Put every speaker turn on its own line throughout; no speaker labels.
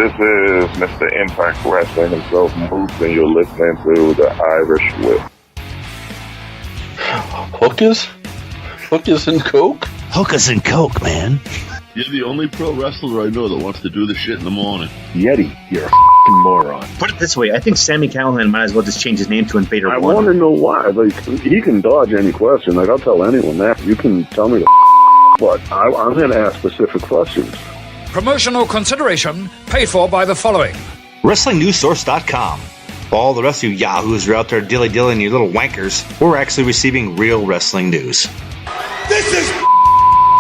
This is Mr. Impact Wrestling himself, Moose, and you're listening to the Irish Whip.
Hookers? Hookers and Coke?
Hookers and Coke, man.
You're the only pro wrestler I know that wants to do this shit in the morning.
Yeti, you're a f***ing moron.
Put it this way, I think Sami Callihan might as well just change his name to Invader
I
1.
want to know why. Like, he can dodge any question. Like, I'll tell anyone that. You can tell me but I'm going to ask specific questions.
Promotional consideration paid for by the following.
WrestlingNewsSource.com. All the rest of you yahoos are out there dilly-dillying, you little wankers. We're actually receiving real wrestling news.
This is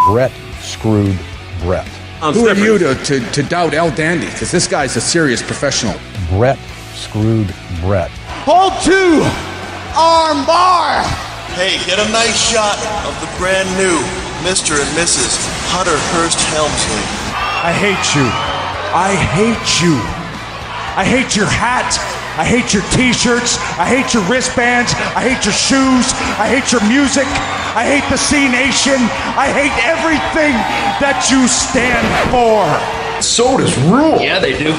Brett screwed Brett.
Who are you to doubt El Dandy? Because this guy's a serious professional.
Brett screwed Brett.
Hold two! Arm bar!
Hey, get a nice shot of the brand new Mr. and Mrs. Hunter Hearst Helmsley.
I hate you. I hate you. I hate your hat. I hate your t-shirts. I hate your wristbands. I hate your shoes. I hate your music. I hate the C Nation. I hate everything that you stand for.
Sodas rule.
Yeah, they do.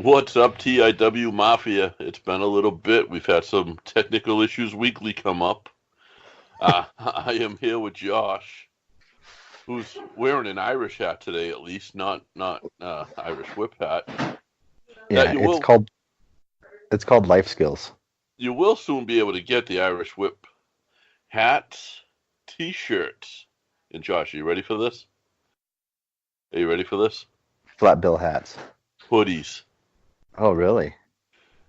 What's up, TIW Mafia? It's been a little bit. We've had some technical issues weekly come up. I am here with Josh, who's wearing an Irish hat today, at least, not Irish whip hat.
Yeah, it's called life skills.
You will soon be able to get the Irish whip hats, t-shirts. And Josh, are you ready for this? Are you ready for this?
Flat bill hats.
Hoodies.
Oh, really?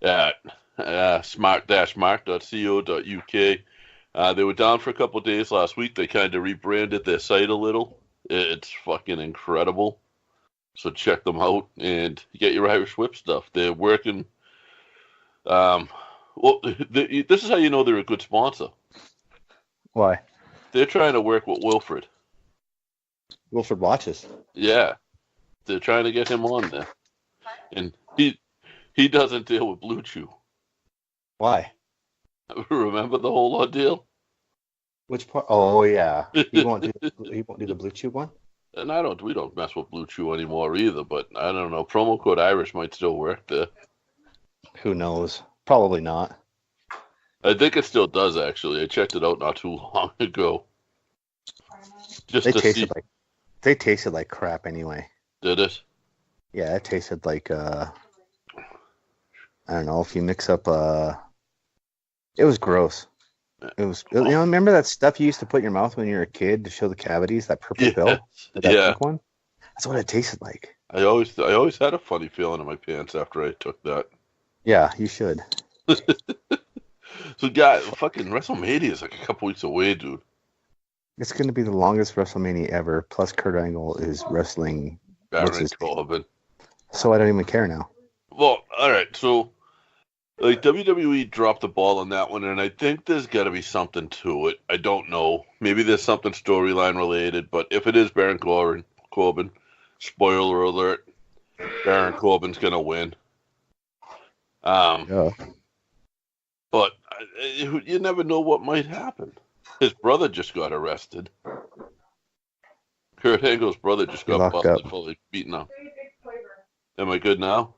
At smart-mark.co.uk. They were down for a couple of days last week. They kind of rebranded their site a little. It's fucking incredible. So check them out and get your Irish Whip stuff. They're working. This is how you know they're a good sponsor.
Why?
They're trying to work with Wilfred.
Wilfred watches.
Yeah. They're trying to get him on there. And he doesn't deal with Blue Chew.
Why?
Remember the whole ordeal?
Which part? Oh yeah, he won't do the Blue Chew one.
And we don't mess with Blue Chew anymore either. But I don't know. Promo code Irish might still work there.
Who knows? Probably not.
I think it still does actually. I checked it out not too long ago.
They tasted like crap anyway.
Did it?
Yeah, it tasted like I don't know if you mix up it was gross. It was, remember that stuff you used to put in your mouth when you were a kid to show the cavities, that purple pill? That pink one? That's what it tasted like.
I always had a funny feeling in my pants after I took that.
Yeah, you should.
So, guys, fucking WrestleMania is like a couple weeks away, dude.
It's going to be the longest WrestleMania ever, plus Kurt Angle is wrestling
Baron Corbin.
So I don't even care now.
Well, all right, so like WWE dropped the ball on that one, and I think there's got to be something to it. I don't know. Maybe there's something storyline related, but if it is Baron Corbin, spoiler alert, Baron Corbin's gonna win.
Yeah.
But you never know what might happen. His brother just got arrested. Kurt Angle's brother just got busted for beating up. Am I good now?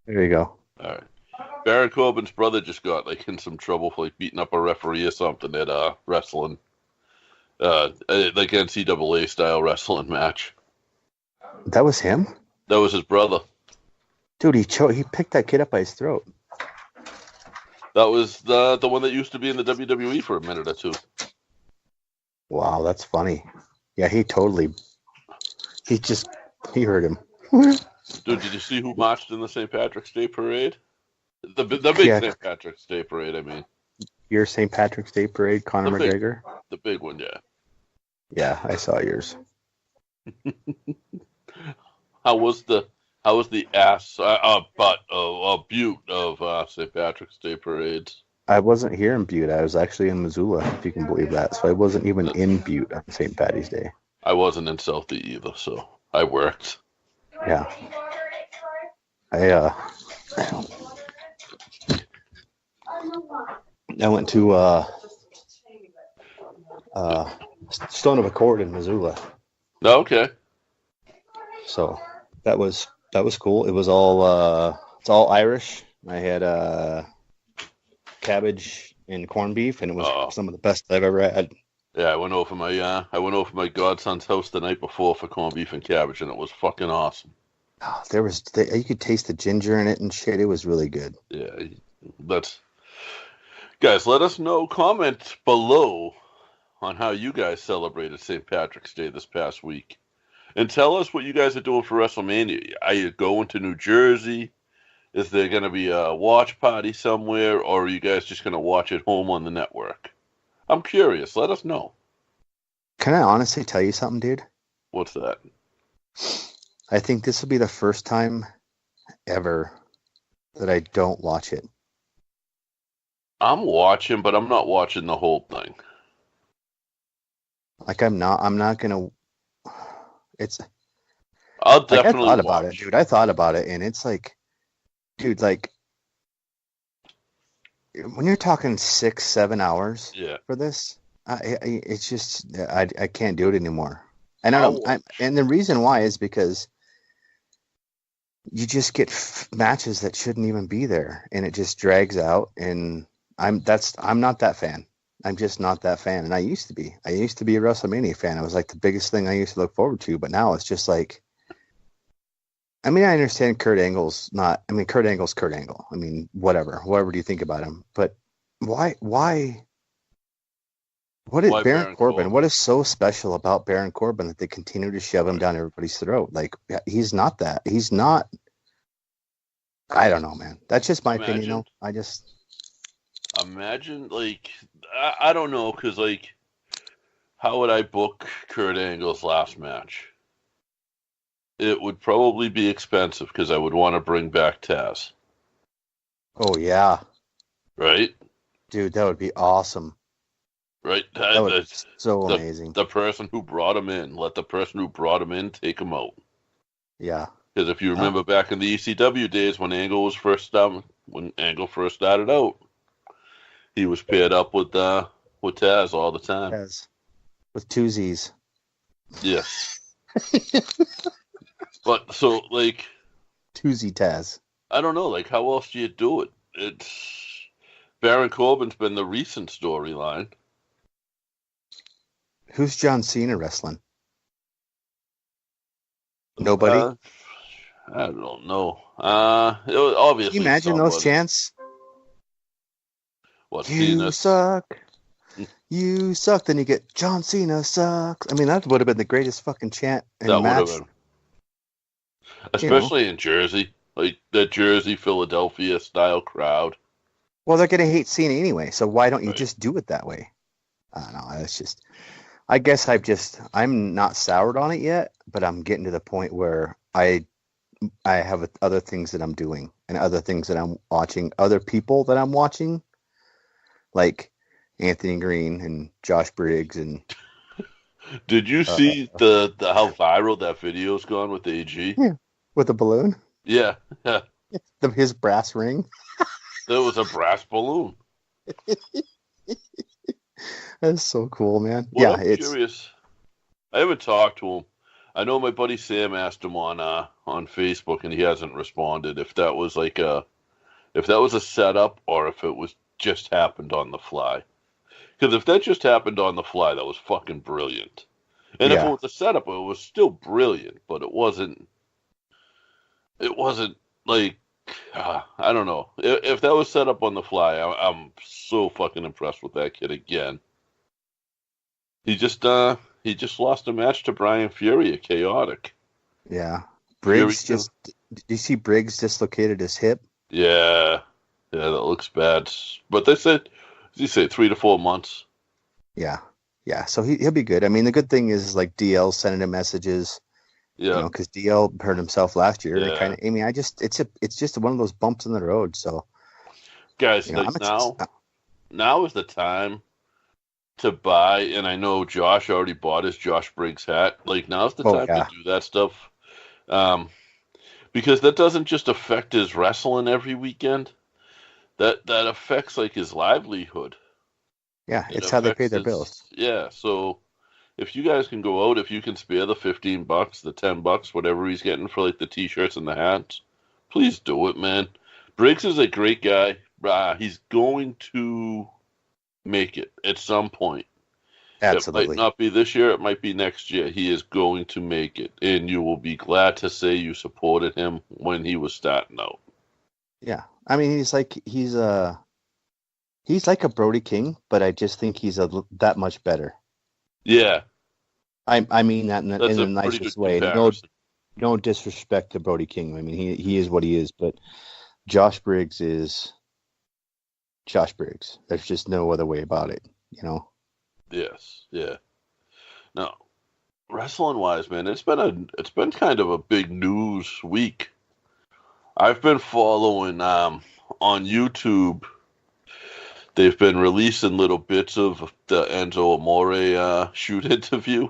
There you go.
All right. Baron Corbin's brother just got in some trouble for beating up a referee or something at wrestling, NCAA style wrestling match.
That was him?
That was his brother.
Dude, he picked that kid up by his throat.
That was the one that used to be in the WWE for a minute or two.
Wow, that's funny. Yeah, he hurt him.
Dude, did you see who marched in the St. Patrick's Day parade? The big St. Patrick's Day parade, I mean.
Your St. Patrick's Day parade, Conor McGregor?
The big one, yeah.
Yeah, I saw yours.
How was the Butte of St. Patrick's Day parades?
I wasn't here in Butte. I was actually in Missoula, if you can believe that. So I wasn't even in Butte on St. Patty's Day.
I wasn't in Southie either, so I worked.
Yeah. I went to Stone of Accord in Missoula.
Oh, okay.
So that was cool. It was all it's all Irish. I had cabbage and corned beef, and it was some of the best I've ever had.
Yeah, I went over my godson's house the night before for corned beef and cabbage, and it was fucking awesome.
Oh, you could taste the ginger in it and shit. It was really good.
Yeah, guys, let us know. Comment below on how you guys celebrated St. Patrick's Day this past week. And tell us what you guys are doing for WrestleMania. Are you going to New Jersey? Is there going to be a watch party somewhere? Or are you guys just going to watch at home on the network? I'm curious. Let us know.
Can I honestly tell you something, dude?
What's that?
I think this will be the first time ever that I don't watch it.
I'm watching, but I'm not watching the whole thing.
Like I'm not gonna.
I'll definitely
I thought about it, dude. I thought about it, and it's like, dude, like when you're talking 6-7 hours for this, it's just I can't do it anymore. And and the reason why is because you just get matches that shouldn't even be there, and it just drags out. And I'm not that fan. I'm just not that fan, and I used to be. I used to be a WrestleMania fan. It was like the biggest thing I used to look forward to. But now it's just like, I mean, I understand Kurt Angle's not. I mean, Kurt Angle's Kurt Angle. I mean, whatever do you think about him? But why? What is Baron Corbin? What is so special about Baron Corbin that they continue to shove him down everybody's throat? Like, he's not that. He's not. I don't know, man. That's just my opinion. Though. I just
imagine, like, I don't know, because, like, how would I book Kurt Angle's last match? It would probably be expensive because I would want to bring back Taz.
Oh yeah,
right,
dude. That would be awesome.
Right,
that would be so amazing.
The person who brought him in, let the person who brought him in take him out.
Yeah,
because if you remember back in the ECW days when Angle first started out, he was paired up with Taz all the time.
Taz with two Z's.
Yes. But so, like,
2Z Taz.
I don't know, like, how else do you do it? It's Baron Corbin's been the recent storyline.
Who's John Cena wrestling? Nobody.
I don't know. It was obviously.
Can you imagine those chants?
What?
You
Cena?
Suck. You suck. Then you get John Cena sucks. I mean, that would have been the greatest fucking chant in the match. Would have been.
Especially in Jersey, like that Jersey, Philadelphia style crowd.
Well, they're gonna hate Cena anyway, so why don't you just do it that way? I don't know. It's just, I guess I'm not soured on it yet, but I'm getting to the point where I have other things that I'm doing and other things that I'm watching, other people that I'm watching, like Anthony Green and Josh Briggs and.
Did you see the how viral that video's gone with AG?
Yeah. With the balloon?
Yeah.
His brass ring?
There was a brass balloon.
That's so cool, man.
Well, I'm curious. I haven't talked to him. I know my buddy Sam asked him on Facebook, and he hasn't responded. If that was a setup or if it was just happened on the fly. Because if that just happened on the fly, that was fucking brilliant. And if it was a setup, it was still brilliant, but it wasn't like, I don't know. If that was set up on the fly, I'm so fucking impressed with that kid again. He just lost a match to Brian Fury at Chaotic.
Yeah. Briggs did you see Briggs dislocated his hip?
Yeah. Yeah, that looks bad. But they said, did you say 3 to 4 months?
Yeah. Yeah. So he'll be good. I mean, the good thing is like DL sending him messages.
Yeah.
You know, because DL hurt himself last year.
Yeah.
And I mean, it's just one of those bumps in the road. So,
guys, like now is the time to buy. And I know Josh already bought his Josh Briggs hat. Like, now's the time to do that stuff, because that doesn't just affect his wrestling every weekend. That affects like his livelihood.
Yeah, it's how they pay their bills.
Yeah, so if you guys can go out, if you can spare the $15, the $10, whatever he's getting for like the t-shirts and the hats, please do it, man. Briggs is a great guy. He's going to make it at some point.
Absolutely.
It might not be this year. It might be next year. He is going to make it, and you will be glad to say you supported him when he was starting out.
Yeah, I mean, he's like a Brody King, but I just think he's that much better.
Yeah,
I mean that in the nicest way. No disrespect to Brody King. I mean, he is what he is, but Josh Briggs is Josh Briggs. There's just no other way about it, you know.
Yes, yeah. Now, wrestling wise, man, it's been kind of a big news week. I've been following on YouTube. They've been releasing little bits of the Enzo Amore shoot interview.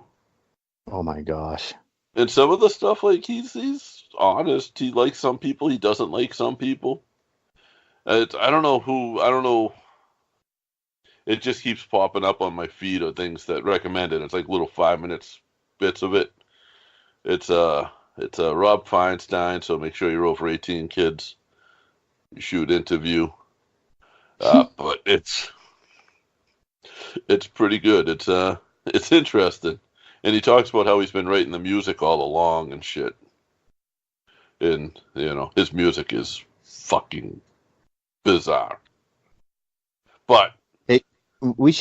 Oh my gosh!
And some of the stuff, like he's honest. He likes some people. He doesn't like some people. I don't know. It just keeps popping up on my feed of things that recommend it. It's like little 5 minutes bits of it. It's a Rob Feinstein, so make sure you're over 18, kids. You shoot interview. But it's pretty good. It's interesting. And he talks about how he's been writing the music all along and shit. And, you know, his music is fucking bizarre. But
we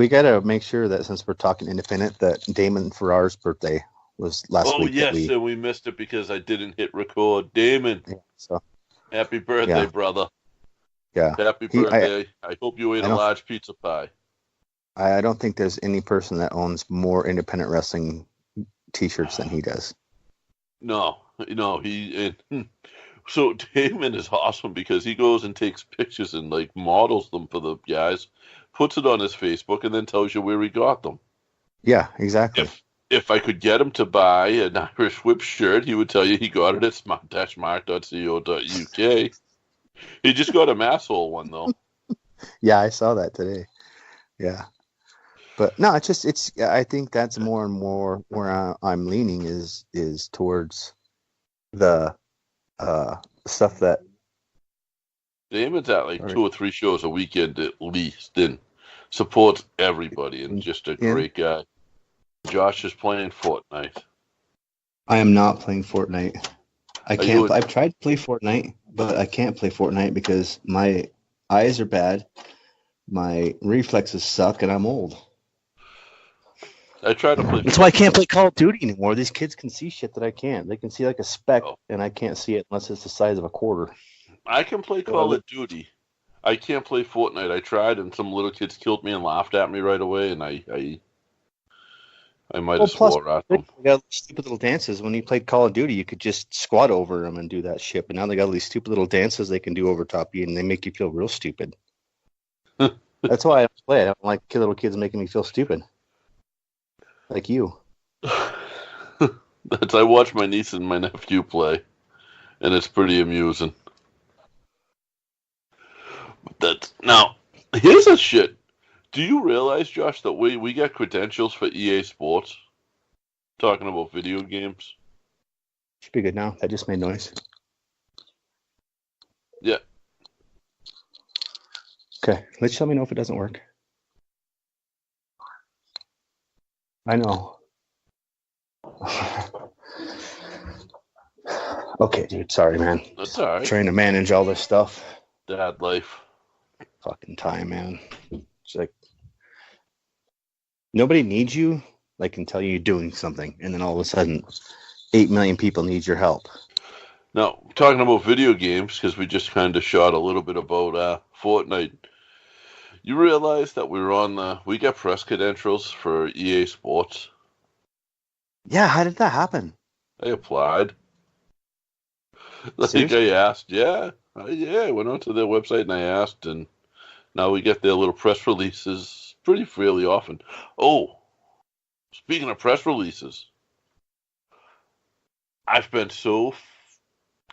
gotta make sure that since we're talking independent, that Damon Ferrar's birthday was last week.
Oh yes, and we missed it because I didn't hit record. Damon, happy birthday, brother.
Yeah,
happy birthday. I hope you ate a large pizza pie.
I don't think there's any person that owns more independent wrestling t-shirts than he does.
No, so Damon is awesome because he goes and takes pictures and like models them for the guys, puts it on his Facebook, and then tells you where he got them.
Yeah, exactly.
If I could get him to buy an Irish Whip shirt, he would tell you he got it at smart-mark.co.uk. He just got a masshole one though.
Yeah, I saw that today. Yeah. But no, I think that's more and more where I'm leaning is towards the stuff that
Damon's at like 2 or 3 shows a weekend at least, and supports everybody, and just a great guy. Josh is playing Fortnite.
I am not playing Fortnite. I've tried to play Fortnite, but I can't play Fortnite because my eyes are bad, my reflexes suck, and I'm old.
I try to play.
That's why I can't play Call of Duty anymore. These kids can see shit that I can't. They can see like a speck, and I can't see it unless it's the size of a quarter.
I can play Call of Duty. I can't play Fortnite. I tried, and some little kids killed me and laughed at me right away, and I might have swore at them.
They got stupid little dances. When you played Call of Duty, you could just squat over them and do that shit. But now they got all these stupid little dances they can do over top you, and they make you feel real stupid. That's why I don't play it. I don't like little kids making me feel stupid. Like you.
I watch my niece and my nephew play, and it's pretty amusing. Now, here's a shit. Do you realize, Josh, that we got credentials for EA Sports? Talking about video games.
Should be good now. That just made noise.
Yeah.
Okay. Let's let me know if it doesn't work. I know. Okay, dude. Sorry, man.
That's all right.
Trying to manage all this stuff.
Dad life.
Fucking time, man. It's like nobody needs you, like, until you're doing something, and then all of a sudden, 8 million people need your help.
Now, talking about video games, because we just kind of shot a little bit about Fortnite. You realize that we got press credentials for EA Sports?
Yeah, how did that happen?
I applied. I asked, I went onto their website and I asked, and now we get their little press releases pretty fairly often. Oh, speaking of press releases, I've been so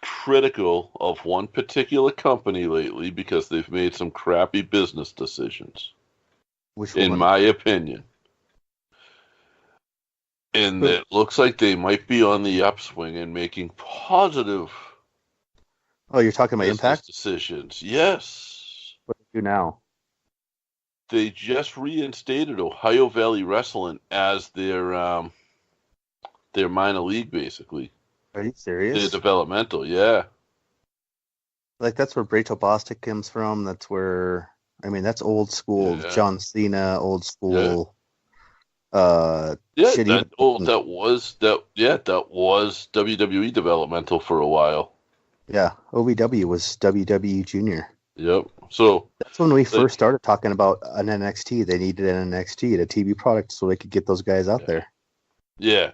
critical of one particular company lately because they've made some crappy business decisions.
Which one?
In my opinion. And it looks like they might be on the upswing and making positive.
Oh, you're talking about Impact
decisions? Yes.
What do they do now?
They just reinstated Ohio Valley Wrestling as their minor league, basically.
Are you serious?
They're developmental, yeah.
Like, that's where Rachel Bostic comes from. That's where, I mean, that's old school John Cena, old school.
That was WWE developmental for a while.
Yeah, OVW was WWE Junior.
Yep. So
that's when we first started talking about an NXT. They needed an NXT, a TV product, so they could get those guys out there.
Yeah.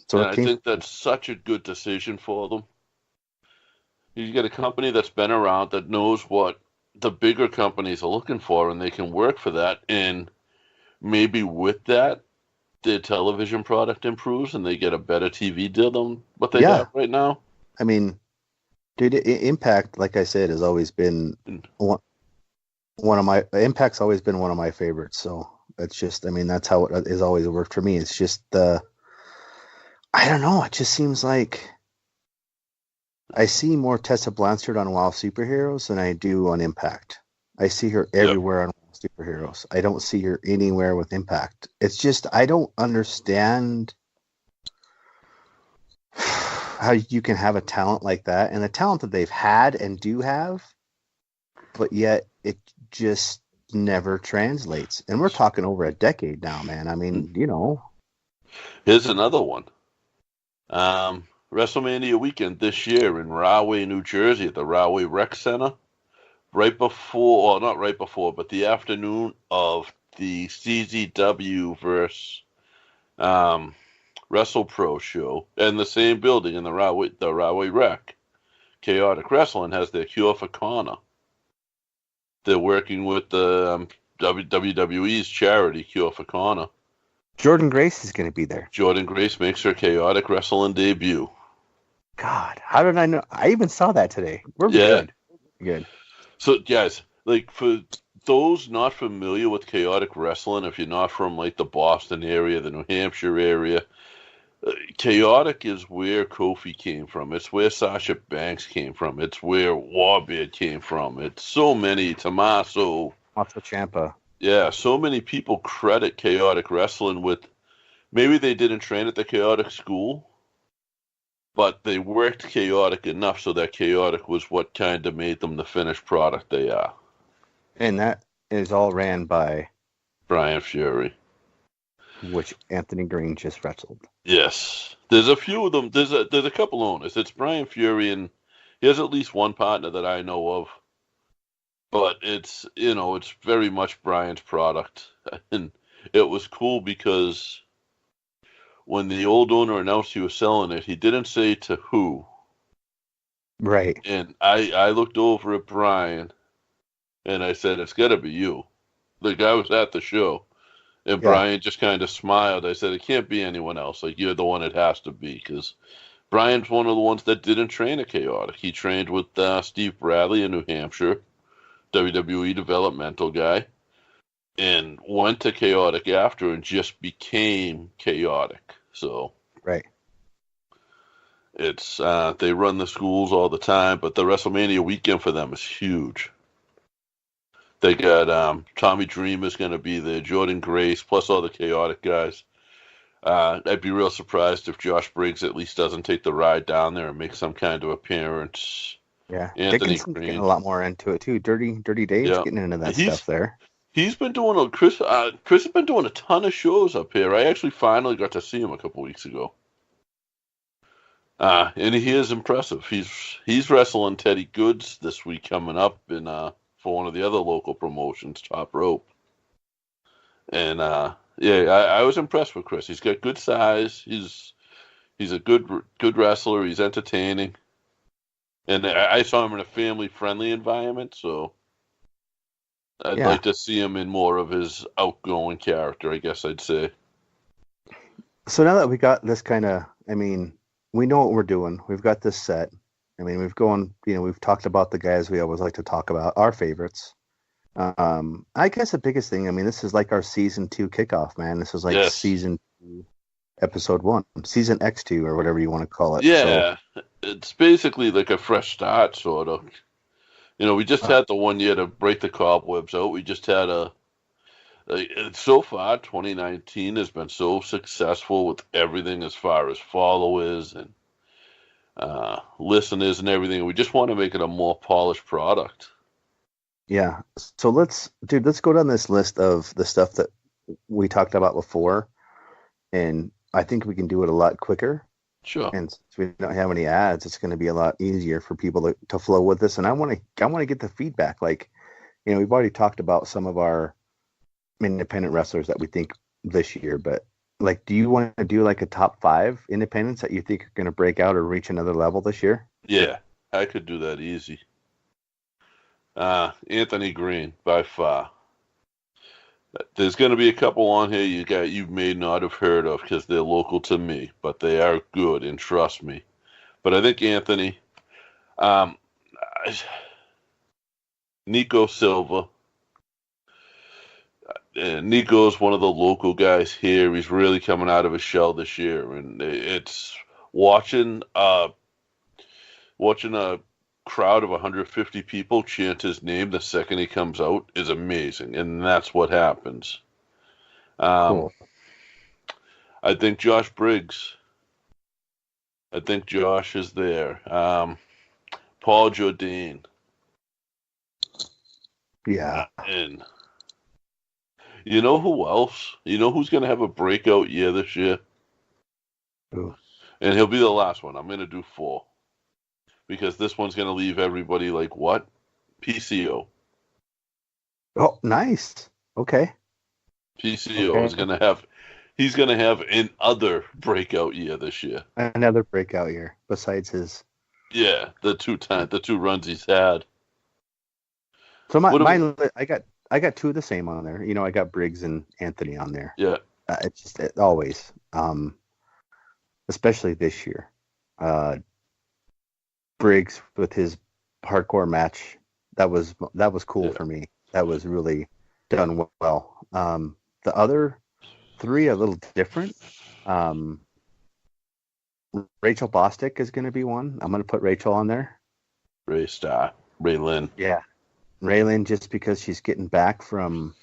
So
I think that's such a good decision for them. You get a company that's been around, that knows what the bigger companies are looking for, and they can work for that. And maybe with that, their television product improves, and they get a better TV deal than what they have right now.
I mean, dude, Impact, like I said, has always been one of my. Impact's always been one of my favorites. So it's just, I mean, that's how it has always worked for me. It's just I don't know. It just seems like I see more Tessa Blanchard on WoW Superheroes than I do on Impact. I see her everywhere on WoW Superheroes. I don't see her anywhere with Impact. It's just, I don't understand how you can have a talent like that, and the talent that they've had and do have, but yet it just never translates. And we're talking over a decade now, man. I mean, you know.
Here's another one. WrestleMania weekend this year in Rahway, New Jersey at the Rahway Rec Center. Right before, well, not right before, but the afternoon of the CZW versus WrestlePro show, and the same building in the Rahway Rec. Chaotic Wrestling has their Cure for Connor. They're working with the WWE's charity, Cure for Connor.
Jordan Grace is going to be there.
Jordan Grace makes her Chaotic Wrestling debut.
God, how did I know? I even saw that today. We're good.
So, guys, like, for those not familiar with Chaotic Wrestling, if you're not from, like, the Boston area, the New Hampshire area, Chaotic is where Kofi came from. It's where Sasha Banks came from. It's where Warbeard came from. It's so many, Tommaso
Ciampa.
Yeah, so many people credit Chaotic Wrestling with, maybe they didn't train at the Chaotic school, but they worked Chaotic enough so that Chaotic was what kind of made them the finished product they are.
And that is all ran by
Brian Fury,
which Anthony Green just wrestled.
Yes, there's a few of them. There's a couple owners. It's Brian Fury, and he has at least one partner that I know of. But it's very much Brian's product, and it was cool because when the old owner announced he was selling it, he didn't say to who.
Right.
And I looked over at Brian, and I said, "It's got to be you." The guy was at the show, and Brian just kind of smiled. I said, "It can't be anyone else. Like, you're the one it has to be," because Brian's one of the ones that didn't train at Chaotic. He trained with Steve Bradley in New Hampshire, WWE developmental guy, and went to Chaotic after and just became Chaotic. So
right,
it's they run the schools all the time, but the WrestleMania weekend for them is huge. They got Tommy Dreamer is going to be there, Jordan Grace, plus all the Chaotic guys. I'd be real surprised if Josh Briggs at least doesn't take the ride down there and make some kind of appearance.
Yeah,
Anthony
Dickinson's
Green
getting a lot more into it too. Dirty Dave's getting into that stuff there.
He's been doing Chris has been doing a ton of shows up here. I actually finally got to see him a couple weeks ago. And he is impressive. He's wrestling Teddy Goods this week coming up for one of the other local promotions, Top Rope. And I was impressed with Chris. He's got good size. He's a good wrestler. He's entertaining. And I saw him in a family-friendly environment, so I'd like to see him in more of his outgoing character, I guess I'd say.
So now that we got this kind of, I mean, we know what we're doing. We've got this set. I mean, we've talked about the guys we always like to talk about, our favorites. I guess the biggest thing, I mean, this is like our season 2 kickoff, man. This is like season 2 episode 1, season X2, or whatever you want to call it.
Yeah, it's basically like a fresh start, sort of. We just had the 1 year to break the cobwebs out. We just had so far, 2019 has been so successful with everything as far as followers and listeners and everything. We just want to make it a more polished product.
Yeah. So let's go down this list of the stuff that we talked about before, and I think we can do it a lot quicker.
Sure.
And since we don't have any ads, it's going to be a lot easier for people to flow with this. And I want to get the feedback. Like, we've already talked about some of our independent wrestlers that we think this year, but like, do you want to do like a top 5 independents that you think are going to break out or reach another level this year?
Yeah, I could do that easy. Anthony Green, by far. There's going to be a couple on here you may not have heard of because they're local to me, but they are good, and trust me. But I think Anthony, Nico Silva. Nico's one of the local guys here. He's really coming out of his shell this year, and it's watching a crowd of 150 people chant his name the second he comes out is amazing, and that's what happens.
Cool.
I think Josh Briggs. I think Josh is there. Paul Jourdain.
Yeah.
And you know who else? You know who's going to have a breakout year this year?
Who?
And he'll be the last one. I'm going to do 4. Because this one's going to leave everybody like, what? PCO.
Oh, nice. Okay.
PCO is going to have... He's going to have another breakout year this year.
Another breakout year, besides his...
Yeah, the two runs he's had.
So I got 2 of the same on there. I got Briggs and Anthony on there.
Yeah.
It always, especially this year. Briggs with his hardcore match, that was cool for me. That was really done well. The other 3 are a little different. Rachel Bostic is going to be one. I'm going to put Rachel on there.
Raylyn.
Yeah. Raylyn, just because she's getting back from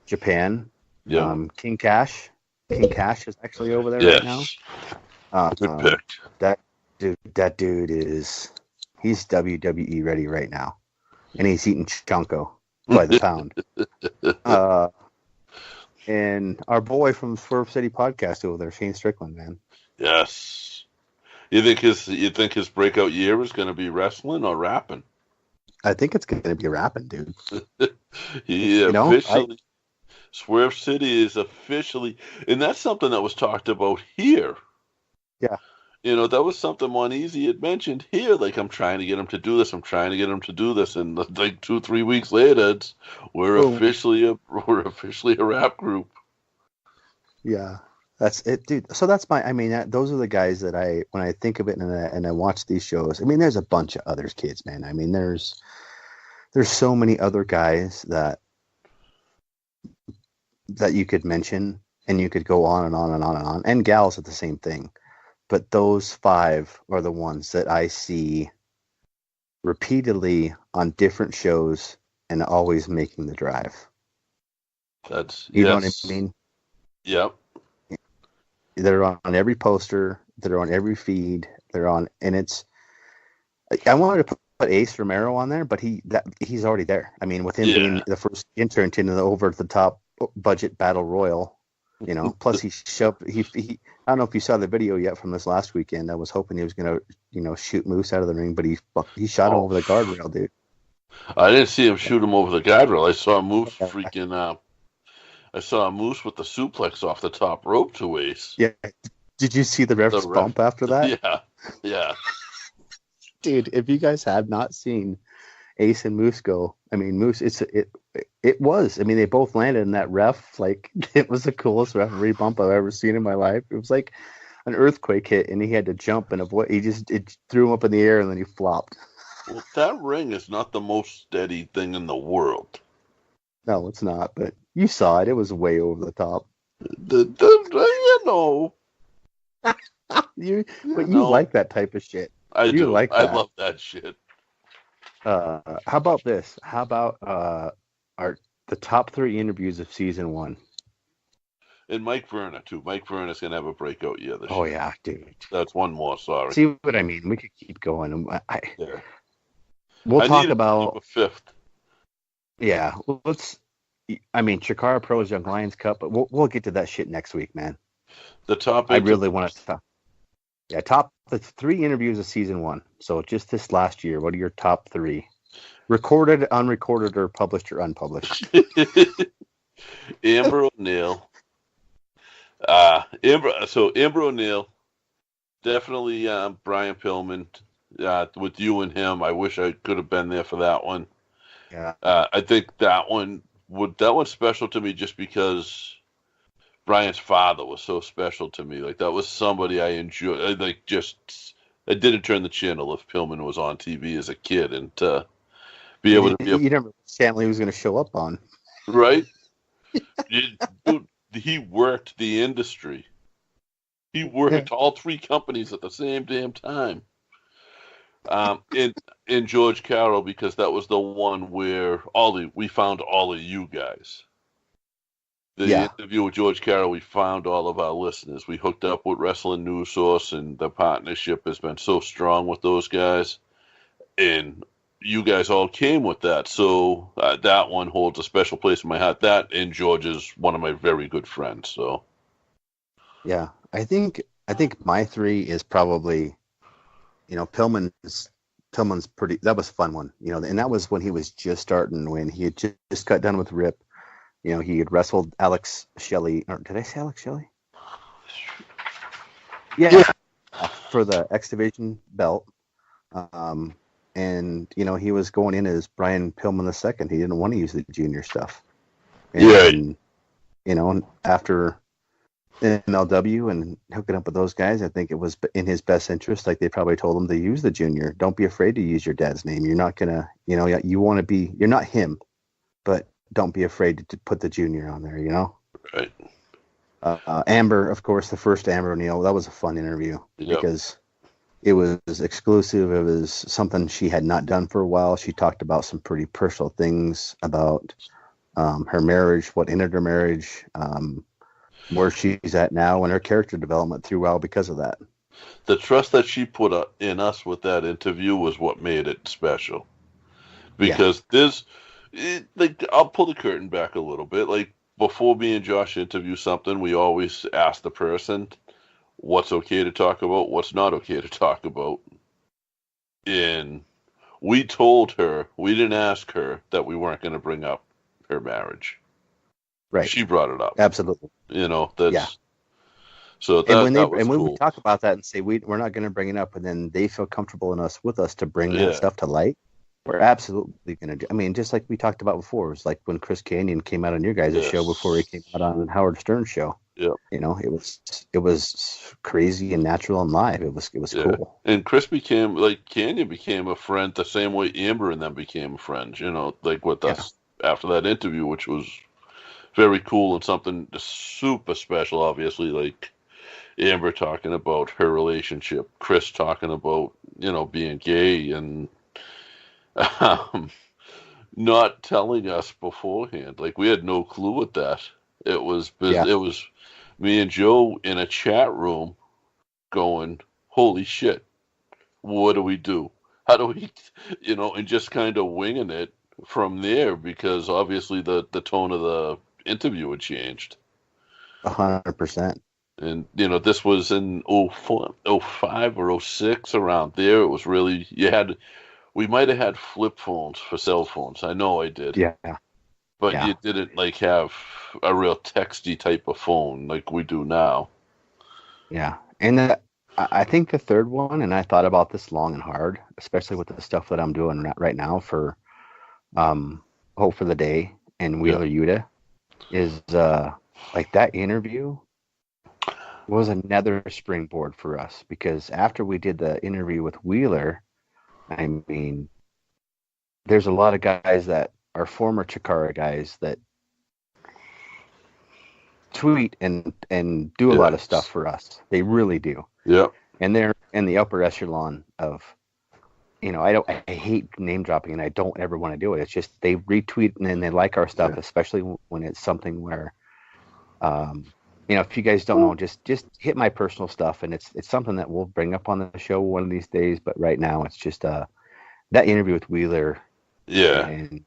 Japan.
Yeah.
King Cash is actually over there right now.
Good pick.
That dude he's WWE ready right now, and he's eating chunko by the pound. And our boy from the Swerve City podcast over there, Shane Strickland, man.
Yes. You think his breakout year is going to be wrestling or rapping?
I think it's going to be rapping, dude.
Swerve City is officially, and that's something that was talked about here.
Yeah.
That was something Juaneezy had mentioned here. Like, I'm trying to get him to do this. And like 2-3 weeks later, we're officially a rap group.
Yeah, that's it, dude. So that's those are the guys that when I think of it and I watch these shows. I mean, there's a bunch of other kids, man. I mean, there's so many other guys that you could mention, and you could go on and on and on and on, and gals at the same thing. But those 5 are the ones that I see repeatedly on different shows and always making the drive. You know what I mean?
Yep.
They're on every poster. They're on every feed. And it's. I wanted to put Ace Romero on there, but he's already there. I mean, with him being the first intern to the over-the-top budget battle royal. Plus he shoved. He I don't know if you saw the video yet from this last weekend. I was hoping he was gonna, shoot Moose out of the ring, but he shot him over the guardrail, dude.
I didn't see him shoot him over the guardrail. I saw Moose freaking. I saw Moose with the suplex off the top rope to Ace.
Yeah. Did you see the ref's bump after that?
Yeah.
Dude, if you guys have not seen Ace and Moose go, I mean, Moose, it was. I mean, they both landed in that ref. Like, it was the coolest referee bump I've ever seen in my life. It was like an earthquake hit, and he had to jump and avoid. It threw him up in the air, and then he flopped.
Well, that ring is not the most steady thing in the world.
No, it's not. But you saw it. It was way over the top. You
No.
like that type of shit.
I do.
Like
I
that.
love that shit.
How about this? How about the top 3 interviews of season 1?
And Mike Verna, too. Mike Verna's going to have a breakout year this year.
Oh, yeah, dude.
That's one more, sorry.
See what I mean? We could keep going.
Yeah.
We'll
I
talk
needed to
about...
keep a 5th.
Yeah, Chikara Pro's Young Lions Cup, but we'll get to that shit next week, man.
The top...
I really want to stop. Yeah, the 3 interviews of season 1. So just this last year, what are your top 3? Recorded, unrecorded, or published or unpublished?
Amber O'Neill. Amber O'Neill. Definitely Brian Pillman. With you and him, I wish I could have been there for that one.
Yeah.
I think that one's special to me just because Brian's father was so special to me. Like, that was somebody I enjoyed. I didn't turn the channel if Pillman was on TV as a kid, and be able to be
you never Stanley was going to show up on.
Right? Dude, he worked the industry. He worked all 3 companies at the same damn time. And George Carroll, because that was the one where we found all of you guys. The interview with George Carroll, we found all of our listeners. We hooked up with Wrestling News Source, and the partnership has been so strong with those guys. And you guys all came with that. So that one holds a special place in my heart. That and George is one of my very good friends. So
yeah, I think my 3 is probably, Pillman's pretty. That was a fun one, and that was when he was just starting, when he had just got done with Rip. He had wrestled Alex Shelley. Or did I say Alex Shelley? Yeah. For the X Division belt. And, he was going in as Brian Pillman II. He didn't want to use the junior stuff. And, after MLW and hooking up with those guys, I think it was in his best interest. Like, they probably told him to use the junior. Don't be afraid to use your dad's name. You're not going to, you want to be, you're not him, but don't be afraid to put the junior on there,
Right.
Amber, of course, the first Amber O'Neill, that was a fun interview because it was exclusive. It was something she had not done for a while. She talked about some pretty personal things about her marriage, what ended her marriage, where she's at now, and her character development throughout because of that.
The trust that she put in us with that interview was what made it special. Because I'll pull the curtain back a little bit. Like, before me and Josh interview something, we always ask the person what's okay to talk about, what's not okay to talk about. And we told her, we didn't ask her that we weren't going to bring up her marriage.
Right.
She brought it up.
Absolutely.
That's... So that,
when
that was
when
cool.
we talk about that and say we're not going to bring it up, and then they feel comfortable with us to bring that stuff to light, we're absolutely going to do. I mean, just like we talked about before, it was like when Chris Kanyon came out on your guys' show before he came out on Howard Stern's show.
Yeah,
it was crazy and natural and live. It was cool.
And Chris Kanyon became a friend the same way Amber and them became friends. With us after that interview, which was very cool and something super special. Obviously, like Amber talking about her relationship, Chris talking about being gay and not telling us beforehand. Like, we had no clue with that. It was me and Joe in a chat room going, holy shit, what do we do? How do we, and just kind of winging it from there, because obviously the tone of the interview had changed.
100%.
And, this was in 05 or 06, around there. It was really, we might have had flip phones for cell phones. I know I did.
Yeah.
But you didn't have a real texty type of phone like we do now.
Yeah. And I think the third one, and I thought about this long and hard, especially with the stuff that I'm doing right now for Hope for the Day and Wheeler Yuta, is like that interview was another springboard for us, because after we did the interview with Wheeler, I mean, there's a lot of guys that are former Chikara guys that tweet and do a lot of stuff for us. They really do.
Yeah.
And they're in the upper echelon of, I hate name dropping and I don't ever want to do it. It's just they retweet and then they like our stuff, especially when it's something where, if you guys don't know, just hit my personal stuff, and it's something that we'll bring up on the show one of these days. But right now, it's just that interview with Wheeler.
Yeah.
And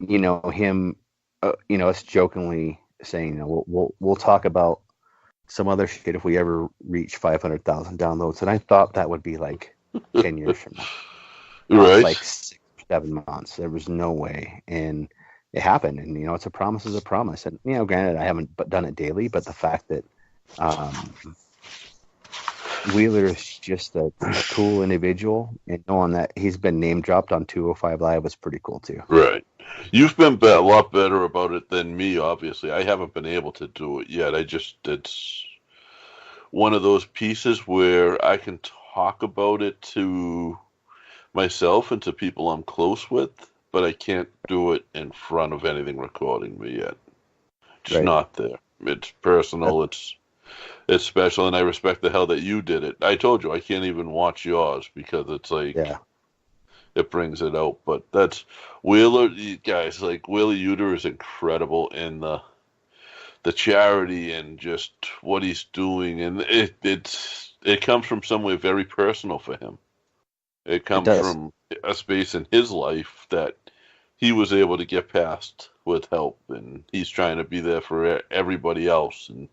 him, us jokingly saying, we'll talk about some other shit if we ever reach 500,000 downloads. And I thought that would be like 10 years from now.
Right.
Like 6 or 7 months. There was no way. And it happened. And, it's a promise is a promise. And, granted, I haven't done it daily, but the fact that Wheeler is just a cool individual, and knowing that he's been name dropped on 205 Live was pretty cool too.
Right. You've been a lot better about it than me, obviously. I haven't been able to do it yet. It's one of those pieces where I can talk about it to myself and to people I'm close with, but I can't do it in front of anything recording me yet. Just not there. It's personal. It's special, and I respect the hell that you did it. I told you I can't even watch yours because it's like it brings it out. But that's Wheeler, guys. Like Wheeler Yuta is incredible in the charity and just what he's doing, and it comes from somewhere very personal for him. It comes from a space in his life that he was able to get past with help, and he's trying to be there for everybody else. And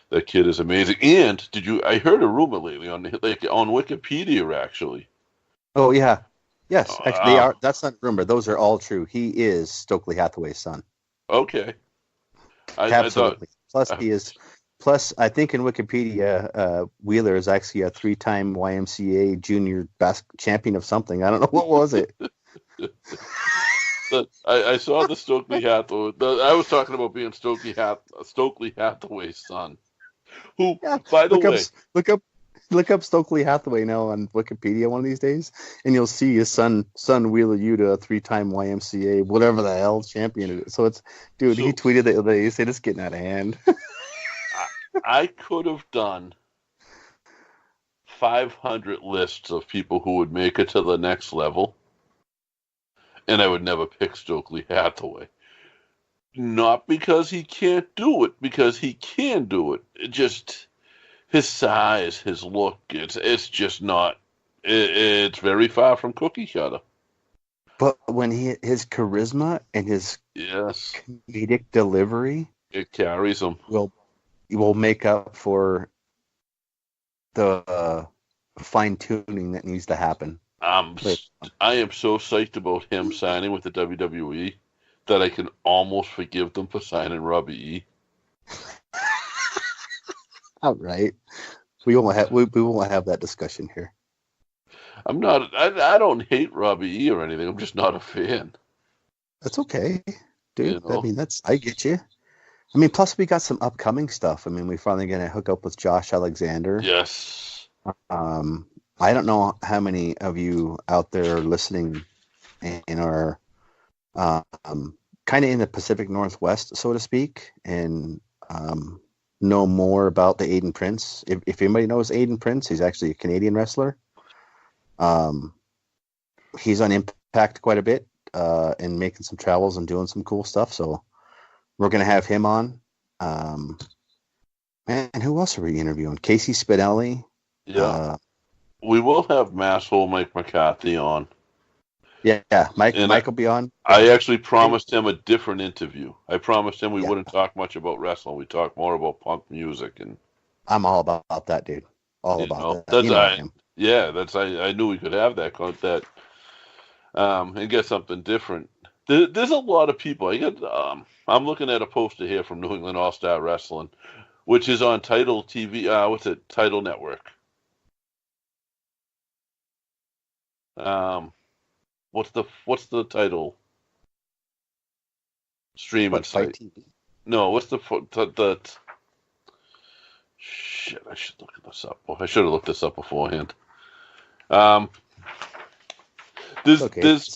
that kid is amazing. And I heard a rumor lately on Wikipedia actually.
Oh yeah. Yes, actually they are. That's not a rumor. Those are all true. He is Stokely Hathaway's son.
Okay.
Absolutely. Plus I think in Wikipedia, Wheeler is actually a 3-time YMCA junior champion of something. I don't know what was it.
I saw the Stokely Hathaway. I was talking about being Stokely Hathaway's son. Who, by the way,
look up Stokely Hathaway now on Wikipedia one of these days, and you'll see his son Wheeler Yuta, a 3-time YMCA, whatever the hell champion. So it's, dude, he tweeted the other day. He said it's getting out of hand.
I could have done 500 lists of people who would make it to the next level, and I would never pick Stokely Hathaway. Not because he can't do it, because he can do it. It just his size, his look, it's just not. It's very far from cookie cutter.
But when his charisma and his comedic delivery,
it carries him.
Will make up for the fine tuning that needs to happen.
I am so psyched about him signing with the WWE that I can almost forgive them for signing Robbie E.
All right, we won't have that discussion here.
I'm not. I don't hate Robbie E or anything. I'm just not a fan.
That's okay, dude. I mean, I get you. I mean, plus we got some upcoming stuff. I mean, we're finally going to hook up with Josh Alexander.
Yes.
I don't know how many of you out there are listening and are kind of in the Pacific Northwest, so to speak, and know more about the Aiden Prince. If anybody knows Aiden Prince, he's actually a Canadian wrestler. He's on Impact quite a bit and making some travels and doing some cool stuff. So we're going to have him on. Man, who else are we interviewing? Casey Spinelli.
Yeah. We will have Masshole Mike McCarthy on.
Yeah, Mike will be on.
I actually promised him a different interview. I promised him we wouldn't talk much about wrestling. We talk more about punk music, and
I'm all about that, dude. All about that.
I knew we could have that and get something different. There's a lot of people. I'm looking at a poster here from New England All Star Wrestling, which is on Title TV. What's it? Title Network. What's the title? Streaming site. TV? No, what's the shit? I should look this up. I should have looked this up beforehand. That's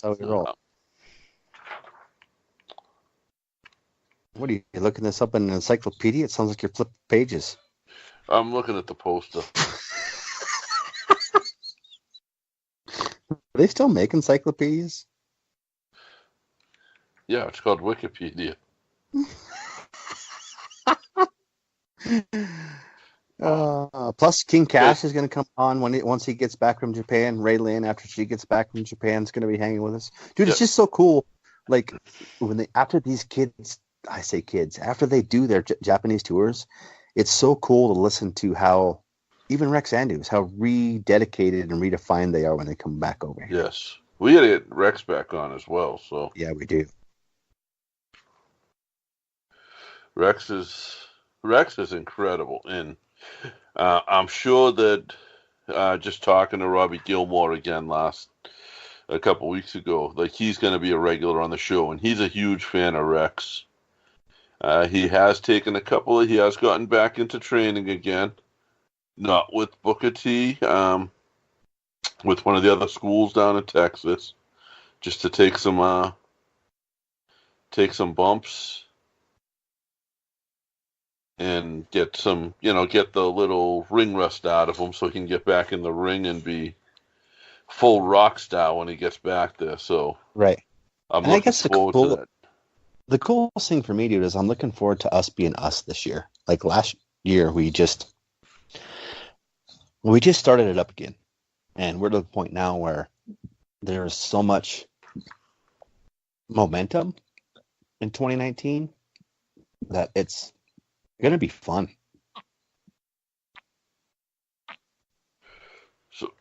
how we roll.
What are you looking this up in an encyclopedia? It sounds like you're flipping pages.
I'm looking at the poster.
Are they still make encyclopedias?
Yeah, it's called Wikipedia.
Plus, King Cash is going to come on once he gets back from Japan. Ray Lynn, after she gets back from Japan, is going to be hanging with us. Dude, it's just so cool. Like after these kids, I say kids, after they do their Japanese tours, it's so cool to listen to how even Rex Andrews, how rededicated and redefined they are when they come back over here.
Yes, we got to get Rex back on as well. So
yeah, we do.
Rex is incredible, and I'm sure that just talking to Robbie Gilmore again a couple weeks ago, like he's going to be a regular on the show, and he's a huge fan of Rex. He has gotten back into training again, not with Booker T, with one of the other schools down in Texas, just to take some bumps and get the little ring rust out of him so he can get back in the ring and be full rock star when he gets back there. So
right.
I'm looking forward to that.
The coolest thing for me, dude, is I'm looking forward to us being us this year. Like last year, we just started it up again. And we're to the point now where there's so much momentum in 2019 that it's going to be fun.
So,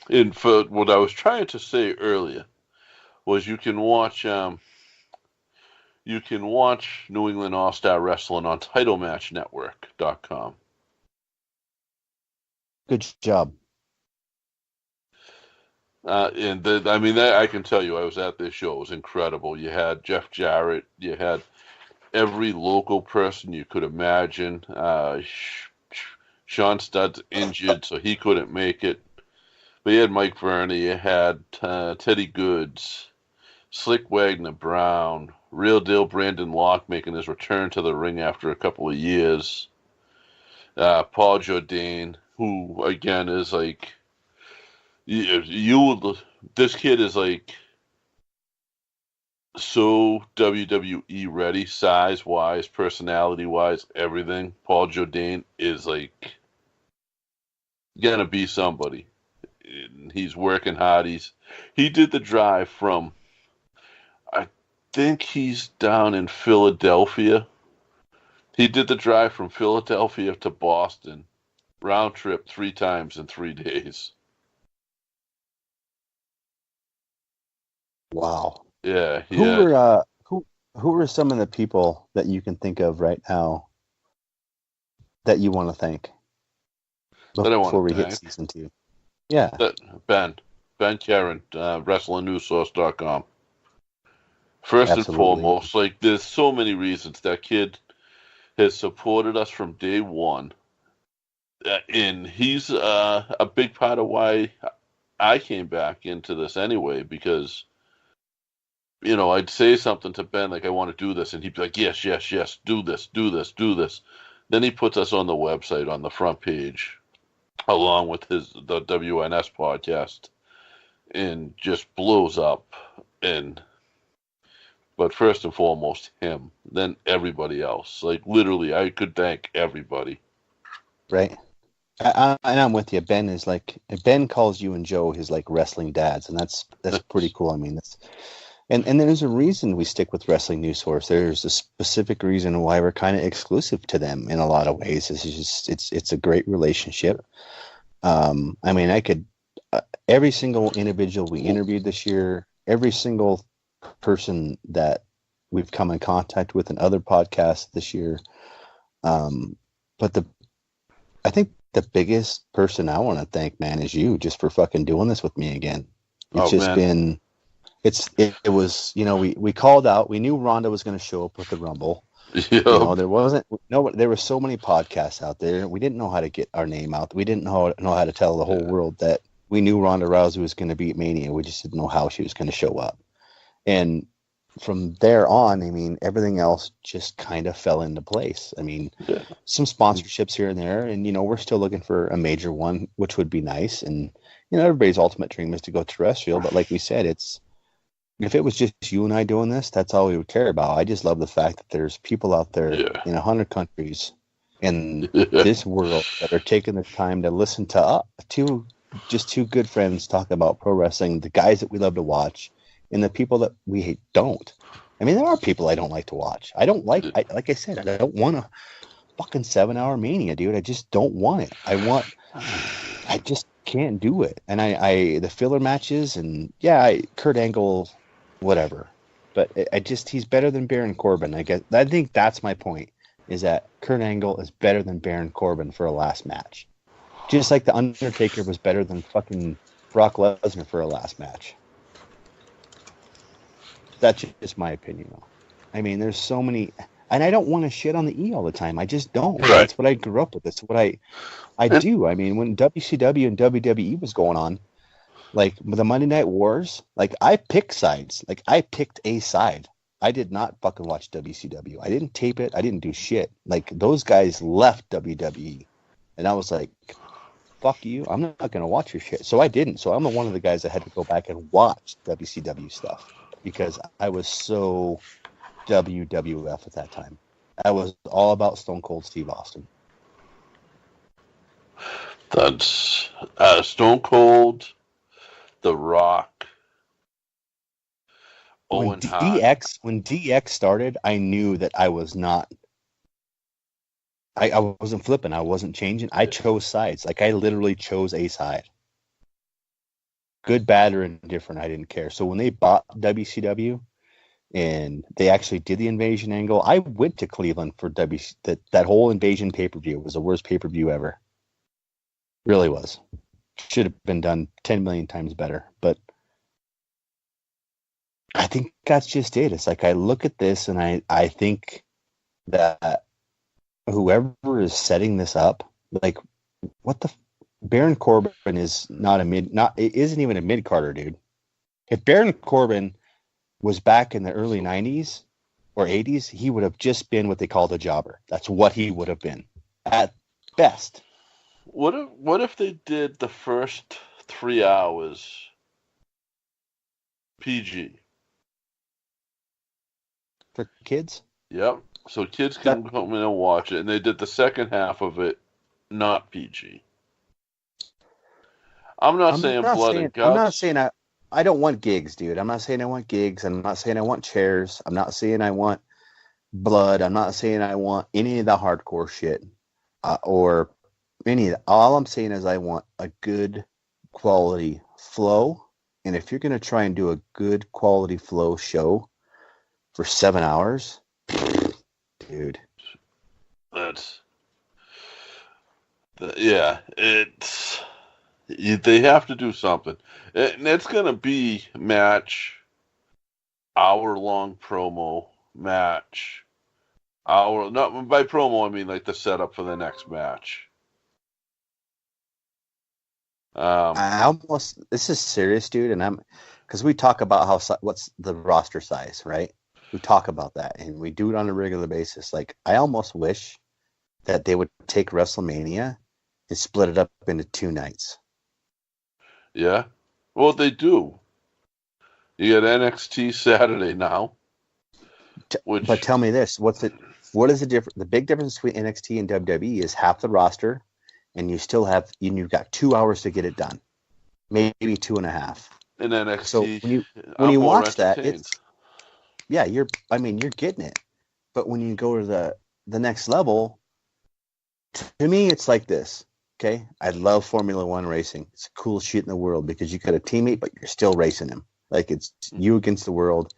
and for what I was trying to say earlier was you can watch New England All-Star Wrestling on TitleMatchNetwork.com.
Good job.
I can tell you, I was at this show. It was incredible. You had Jeff Jarrett. You had every local person you could imagine. Sean Studd's injured, so he couldn't make it. But you had Mike Verney. You had Teddy Goods, Slick Wagner Brown, Real Deal Brandon Locke making his return to the ring after a couple of years. Paul Jourdain, who again is like, this kid is like so WWE ready, size wise, personality wise, everything. Paul Jourdain is like gonna be somebody. He's working hard. He did the drive from, I think he's down in Philadelphia. He did the drive from Philadelphia to Boston, round trip 3 times in 3 days.
Wow.
Yeah.
Who are some of the people that you can think of right now that you want to thank before we hit season 2? Yeah.
Ben Karen, WrestlingNewsSource.com. First and foremost, like there's so many reasons that kid has supported us from day one, and he's a big part of why I came back into this anyway, because I'd say something to Ben like, I want to do this, and he'd be like, yes, do this. Then he puts us on the website on the front page, along with the WNS podcast, and just blows up. But first and foremost, him, then everybody else. Like literally, I could thank everybody.
Right. And I'm with you. Ben is like, Ben calls you and Joe his like wrestling dads, and that's pretty cool. I mean, and there's a reason we stick with Wrestling News Source. There's a specific reason why we're kind of exclusive to them in a lot of ways. It's a great relationship. I mean, I could every single individual we interviewed this year, every single person that we've come in contact with in other podcasts this year. But I think the biggest person I want to thank, man, is you, just for fucking doing this with me again. It was, we called out, we knew Rhonda was going to show up with the Rumble.
Yeah.
There were so many podcasts out there. We didn't know how to get our name out. We didn't know how to tell the whole world that we knew Ronda Rousey was going to beat Mania. We just didn't know how she was going to show up. And from there on, I mean, everything else just kind of fell into place. I mean, some sponsorships here and there, and, you know, we're still looking for a major one, which would be nice. And, you know, everybody's ultimate dream is to go terrestrial. But like we said, if it was just you and I doing this, that's all we would care about. I just love the fact that there's people out there in 100 countries in this world that are taking the time to listen to two good friends talk about pro wrestling, the guys that we love to watch, and the people that we don't. I mean, there are people I don't like to watch. I don't like, like I said, I don't want a fucking 7-hour Mania, dude. I just don't want it. I just can't do it. And the filler matches, and Kurt Angle, whatever. But he's better than Baron Corbin. I think that's my point, is that Kurt Angle is better than Baron Corbin for a last match. Just like The Undertaker was better than fucking Brock Lesnar for a last match. That's just my opinion, though. I mean, there's so many, and I don't want to shit on the E all the time. I just don't. Right. That's what I grew up with. That's what I do. I mean, when WCW and WWE was going on, like the Monday Night Wars, like I picked sides. Like I picked a side. I did not fucking watch WCW. I didn't tape it. I didn't do shit. Like those guys left WWE, and I was like, fuck you. I'm not going to watch your shit. So I didn't. So I'm one of the guys that had to go back and watch WCW stuff because I was so WWF at that time. I was all about Stone Cold Steve Austin.
That's Stone Cold, The Rock, Owen Hart.
When DX started, I knew that I was not. I wasn't flipping. I wasn't changing. I chose sides. Like I literally chose a side. Good, bad, or indifferent. I didn't care. So when they bought WCW and they actually did the invasion angle, I went to Cleveland for that whole invasion pay-per-view. It was the worst pay-per-view ever. Really was. Should have been done 10 million times better. But I think that's just it. It's like I look at this and I think that whoever is setting this up, like what the Baron Corbin is it isn't even a mid-carder, dude. If Baron Corbin was back in the early 90s or 80s, he would have just been what they called a jobber. That's what he would have been at best.
What if they did the first 3 hours PG?
For kids?
Yep. So kids can come in and watch it, and they did the second half of it not PG. I'm not saying blood and guts.
I'm not saying I don't want gigs, dude. I'm not saying I want gigs. I'm not saying I want chairs. I'm not saying I want blood. I'm not saying I want any of the hardcore shit or any of that. All I'm saying is I want a good quality flow. And if you're going to try and do a good quality flow show for 7 hours, dude.
They have to do something. And it's going to be match, hour-long promo, match, not by promo, I mean like the setup for the next match.
This is serious, dude, and because we talk about what's the roster size, right? We talk about that, and we do it on a regular basis. Like, I almost wish that they would take WrestleMania and split it up into 2 nights.
Yeah. Well, they do. You got NXT Saturday now.
But tell me this: what is the difference? The big difference between NXT and WWE is half the roster, and you've got 2 hours to get it done, maybe 2.5.
In NXT,
so when you watch that, you're getting it. But when you go to the next level, to me, it's like this. Okay, I love Formula One racing. It's the coolest shit in the world because you got a teammate, but you're still racing him. Like it's you against the world.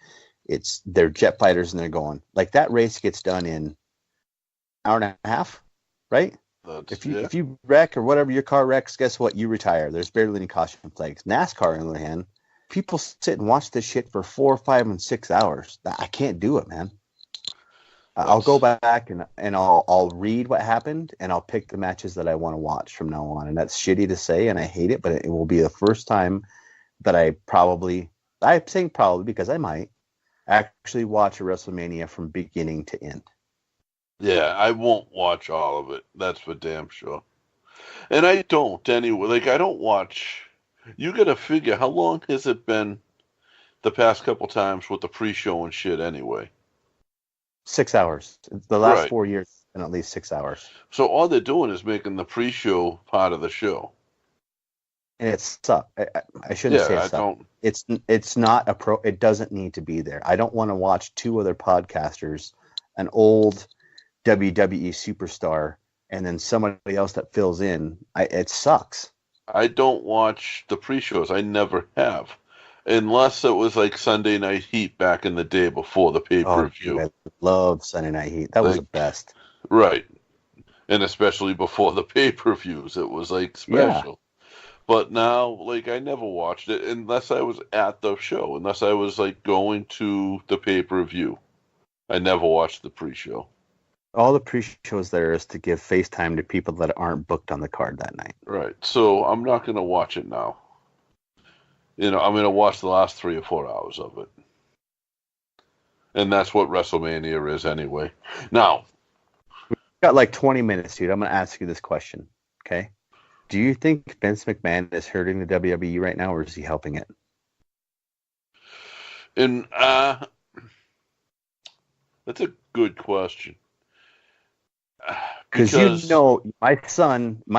They're jet fighters and they're going. Like that race gets done in an hour and a half, right? If you wreck or whatever your car wrecks, guess what? You retire. There's barely any caution flags. NASCAR, on the other hand, people sit and watch this shit for 4, 5, and 6 hours. I can't do it, man. I'll go back and I'll read what happened and I'll pick the matches that I want to watch from now on. And that's shitty to say and I hate it, but it will be the first time that I'm saying probably because I might, Actually watch a WrestleMania from beginning to end.
Yeah, I won't watch all of it. That's for damn sure. And I don't anyway. Like, I don't watch. You got to figure, how long has it been the past couple times with the pre-show and shit anyway?
6 hours. The last
Right.
4 years, it's been at least 6 hours.
So all they're doing is making the pre-show part of the show.
And it sucks. I shouldn't say it sucks. It's not a pro. It doesn't need to be there. I don't want to watch two other podcasters, an old WWE superstar, and then somebody else that fills in. It sucks.
I don't watch the pre-shows. I never have. Unless it was like Sunday Night Heat back in the day before the pay-per-view.
Oh, I love Sunday Night Heat. That was the best.
Right. And especially before the pay-per-views. It was like special. Yeah. But now, like, I never watched it unless I was at the show. Unless I was, like, going to the pay-per-view. I never watched the pre-show.
All the pre-shows there is to give FaceTime to people that aren't booked on the card that night.
Right. So I'm not going to watch it now. You know, I'm going to watch the last 3 or 4 hours of it. And that's what WrestleMania is anyway. Now,
we've got like 20 minutes, dude. I'm going to ask you this question, okay? Do you think Vince McMahon is hurting the WWE right now, or is he helping it?
And that's a good question.
Because you know, my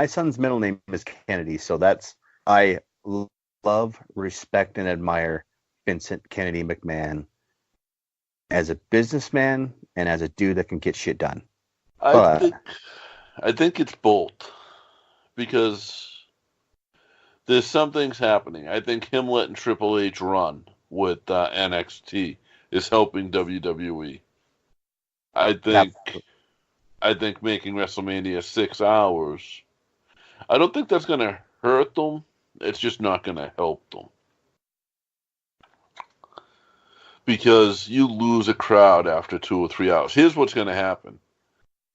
son's middle name is Kennedy, so I love, respect, and admire Vincent Kennedy McMahon as a businessman and as a dude that can get shit done.
I think it's both, because there's some things happening. I think him letting Triple H run with NXT is helping WWE. I think making WrestleMania 6 hours, I don't think that's going to hurt them. It's just not going to help them. Because you lose a crowd after 2 or 3 hours. Here's what's going to happen.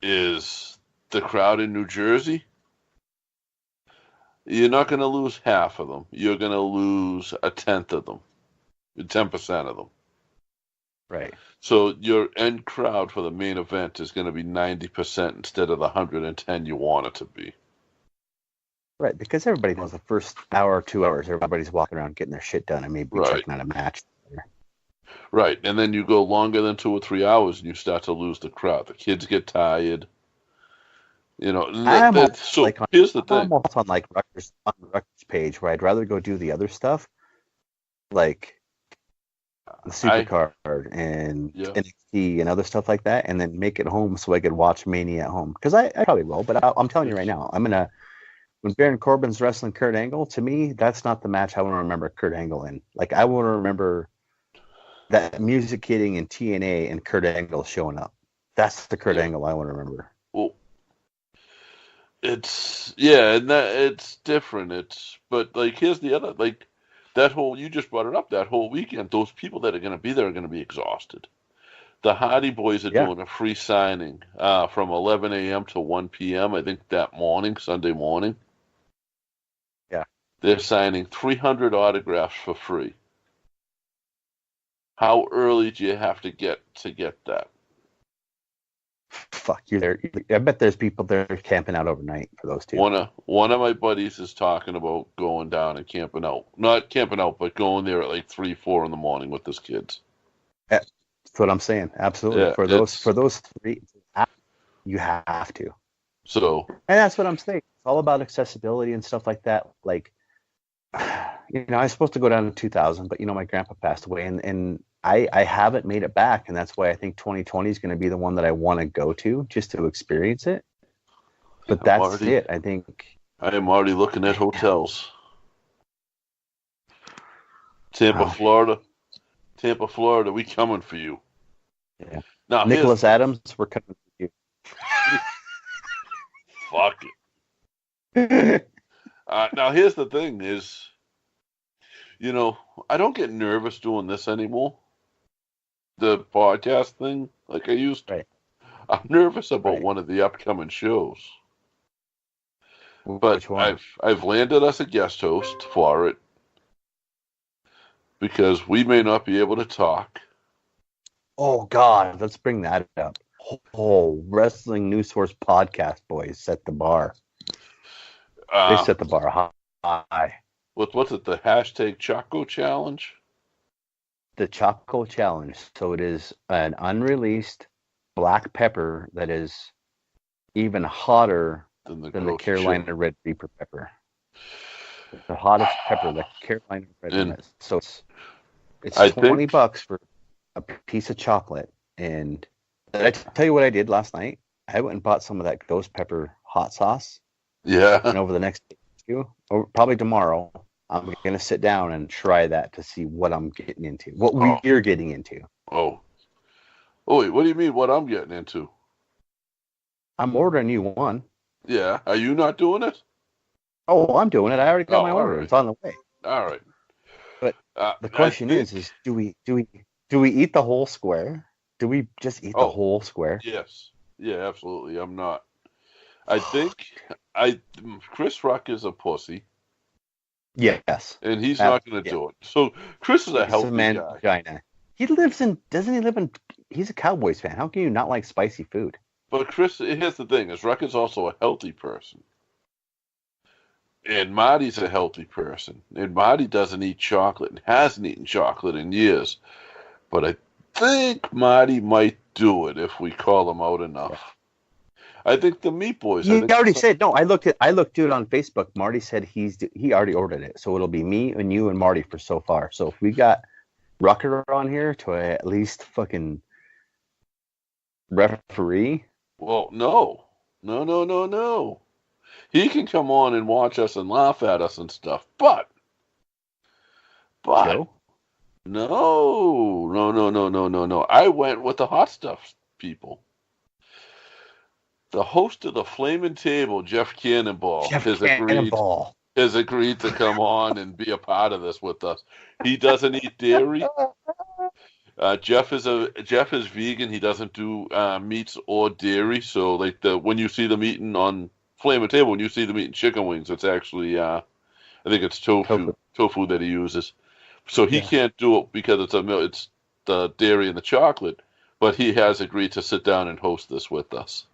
Is the crowd in New Jersey, you're not going to lose half of them. You're going to lose a tenth of them. 10% of them.
Right.
So your end crowd for the main event is going to be 90% instead of the 110 you want it to be.
Right, because everybody knows the first hour or 2 hours, everybody's walking around getting their shit done and maybe checking out a match.
Right, and then you go longer than 2 or 3 hours and you start to lose the crowd. The kids get tired. You know, here's the thing.
I'm almost on like Rutgers page where I'd rather go do the other stuff, like the Supercard and NXT and other stuff like that, and then make it home so I could watch Mania at home. Because I probably will, but I'm telling you right now, when Baron Corbin's wrestling Kurt Angle, to me, that's not the match I want to remember Kurt Angle in. Like, I want to remember that music hitting in TNA and Kurt Angle showing up. That's the Kurt Angle I want to remember.
Well, it's different. But like, here's the other, like, that whole, you just brought it up, that whole weekend, those people that are going to be there are going to be exhausted. The Hardy Boys are doing a free signing from 11 a.m. to 1 p.m., I think that morning, Sunday morning.
Yeah.
They're signing 300 autographs for free. How early do you have to get that?
Fuck, you're there. I bet there's people there camping out overnight for those two.
One of my buddies is talking about going down and camping out. Not camping out, but going there at like 3, 4 in the morning with his kids.
That's what I'm saying. Absolutely.
Yeah,
for those 3, you have to.
So.
And that's what I'm saying. It's all about accessibility and stuff like that. Like, you know, I was supposed to go down in 2000, but, you know, my grandpa passed away, and I haven't made it back, and that's why I think 2020 is going to be the one that I want to go to just to experience it. But that's it. I think
I am already looking at hotels. Tampa, Florida, we coming for you.
Yeah.
Now,
Nicholas Adams, we're coming for you.
Fuck it. Now, here's the thing: is, you know, I don't get nervous doing this anymore. The podcast thing, like I used to.
Right.
I'm nervous about one of the upcoming shows. But I've landed us a guest host for it because we may not be able to talk.
Oh God, let's bring that up. Oh, Wrestling News Source podcast boys set the bar. They set the bar high.
What's it? The hashtag Choco Challenge.
The Choco Challenge. So it is an unreleased black pepper that is even hotter than the Carolina Red Reaper pepper. The hottest pepper, the Carolina Red Reaper. So it's $20 for a piece of chocolate. And did I tell you what I did last night? I went and bought some of that ghost pepper hot sauce.
Yeah.
And over the next day, or probably tomorrow, I'm going to sit down and try that to see what I'm getting into, what we're getting into.
Oh, wait, what do you mean what I'm getting into?
I'm ordering you one.
Yeah. Are you not doing it?
Oh, I'm doing it. I already got my order.
Right.
It's on the way.
All right.
But the question is do we eat the whole square? Do we just eat the whole square?
Yes. Yeah, absolutely. I'm not. I think Chris Rock is a pussy.
Yes.
And he's not going to do it. So Chris is a healthy guy.
Vagina. Doesn't he live in, he's a Cowboys fan. How can you not like spicy food?
But Chris, here's the thing, is Rock is also a healthy person. And Marty's a healthy person. And Marty doesn't eat chocolate and hasn't eaten chocolate in years. But I think Marty might do it if we call him out enough. Yeah. I think the Meat Boys.
He already said no. I looked to it on Facebook. Marty said he already ordered it, so it'll be me and you and Marty for so far. So if we got Rucker on here to at least fucking referee.
Well, no. He can come on and watch us and laugh at us and stuff, but
Joe?
No. I went with the hot stuff people. The host of the Flamin' Table, Jeff Cannonball, has agreed to come on and be a part of this with us. He doesn't eat dairy. Jeff is vegan. He doesn't do meats or dairy. So like when you see them eating on Flamin' Table, when you see them eating chicken wings, it's actually I think it's tofu that he uses. So he can't do it because it's the dairy and the chocolate. But he has agreed to sit down and host this with us.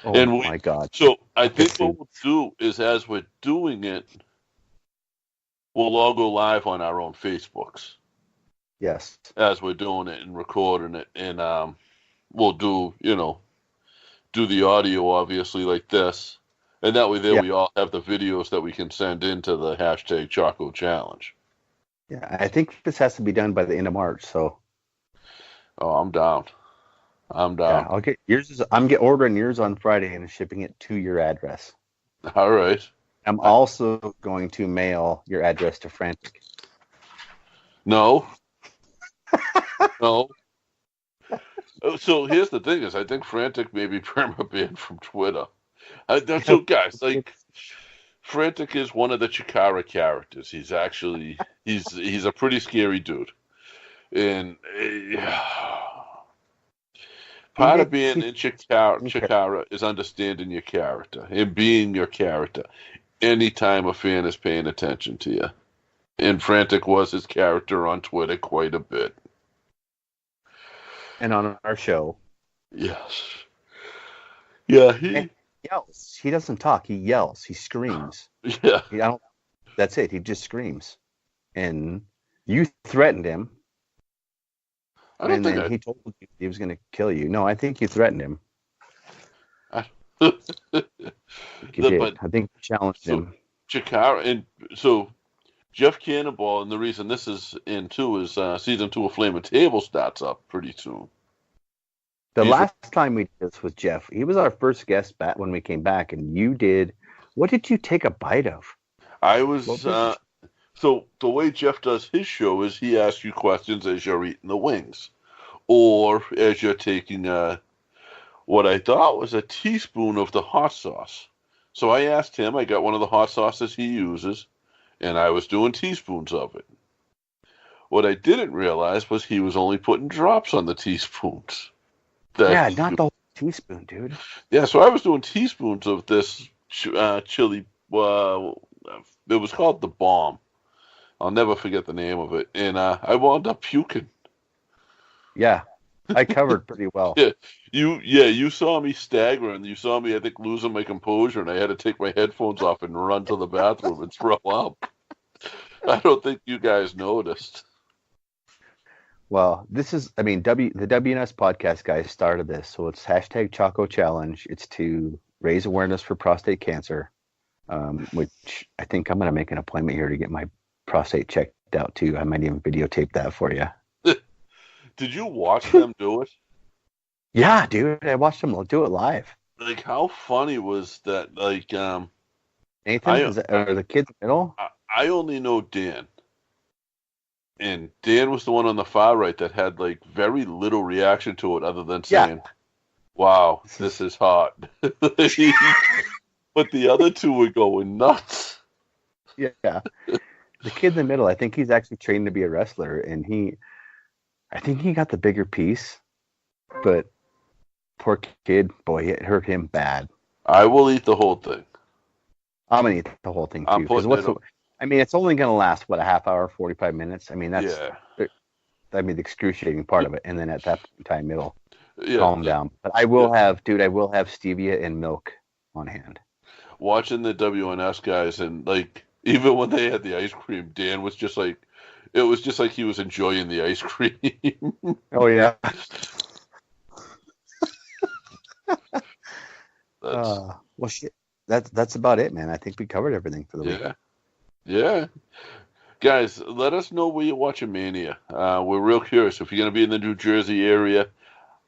Oh my God!
So I think what we'll do is, as we're doing it, we'll all go live on our own Facebooks.
Yes.
As we're doing it and recording it, and we'll do the audio obviously like this, and that way we all have the videos that we can send into the hashtag Choco Challenge.
Yeah, I think this has to be done by the end of March. So.
Oh, I'm down.
Yeah, I'll get yours. I'm ordering yours on Friday and shipping it to your address.
All right.
I'm also going to mail your address to Frantic.
No. No. So here's the thing: is I think Frantic may be perma-banned from Twitter. So guys, like Frantic is one of the Chikara characters. He's actually he's a pretty scary dude, and. Part of being in Chikara is understanding your character and being your character anytime a fan is paying attention to you. And Frantic was his character on Twitter quite a bit.
And on our show.
Yes. Yeah, he
yells. He doesn't talk. He yells. He screams.
Yeah.
That's it. He just screams. And you threatened him. And then he told you he was going to kill you. No, I think you threatened him. You did. I think you challenged him.
Chikara, and so Jeff Cannonball, and the reason this is in too is season 2 of Flamin' Table starts up pretty soon.
The last time we did this with Jeff, he was our first guest back when we came back, and you did. What did you take a bite of?
I was. So the way Jeff does his show is he asks you questions as you're eating the wings, or as you're taking what I thought was a teaspoon of the hot sauce. So I asked him. I got one of the hot sauces he uses, and I was doing teaspoons of it. What I didn't realize was he was only putting drops on the teaspoons.
Yeah, not the whole teaspoon, dude.
Yeah, so I was doing teaspoons of this chili. It was called the Bomb. I'll never forget the name of it. And I wound up puking.
Yeah. I covered pretty well.
Yeah, you saw me staggering. You saw me, I think, losing my composure, and I had to take my headphones off and run to the bathroom and throw up. I don't think you guys noticed.
Well, this is, I mean, the WNS podcast guys started this, so it's hashtag Choco Challenge. It's to raise awareness for prostate cancer, which I think I'm going to make an appointment here to get my prostate checked out too. I might even videotape that for you.
Did you watch them do it?
Yeah, dude, I watched them do it live.
Like, how funny was that? Like,
Nathan, or the kid in the middle?
I only know Dan. And Dan was the one on the far right that had, like, very little reaction to it other than saying, wow, this is hot. But the other two were going nuts.
Yeah. The kid in the middle, I think he's actually trained to be a wrestler, and I think he got the bigger piece, but poor kid, boy, it hurt him bad.
I will eat the whole thing.
I'm going to eat the whole thing, too. I mean, it's only going to last, a half hour, 45 minutes? I mean, that's the excruciating part of it. And then at that time, it'll calm down. But I will have stevia and milk on hand.
Watching the WNS guys, and, like, even when they had the ice cream, Dan was just like, it was just like he was enjoying the ice cream.
Oh, yeah. Well, shit. That's about it, man. I think we covered everything for the week.
Yeah. Guys, let us know where you're watching Mania. We're real curious. If you're going to be in the New Jersey area,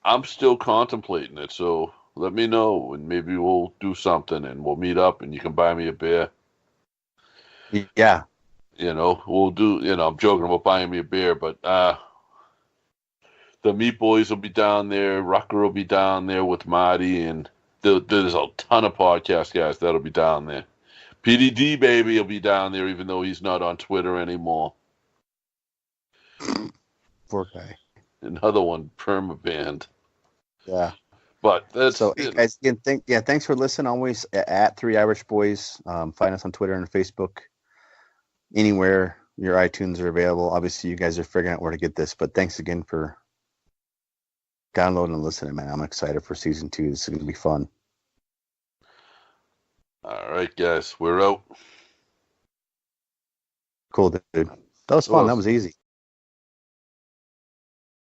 I'm still contemplating it, so let me know, and maybe we'll do something, and we'll meet up, and you can buy me a beer.
Yeah.
We'll do, I'm joking about buying me a beer, but the Meat Boys will be down there, Rucker will be down there with Marty, and there's a ton of podcast guys that'll be down there. PDD baby will be down there, even though he's not on Twitter anymore.
Poor guy.
Another one, perma-banned.
Yeah.
But that's
so. Hey guys, again, thanks for listening. Always at 3 Irish Boys. Find us on Twitter and Facebook. Anywhere your iTunes are available. Obviously, you guys are figuring out where to get this, but thanks again for downloading and listening, man. I'm excited for season 2. This is going to be fun.
All right, guys, we're out.
Cool, dude. That was fun. That was easy.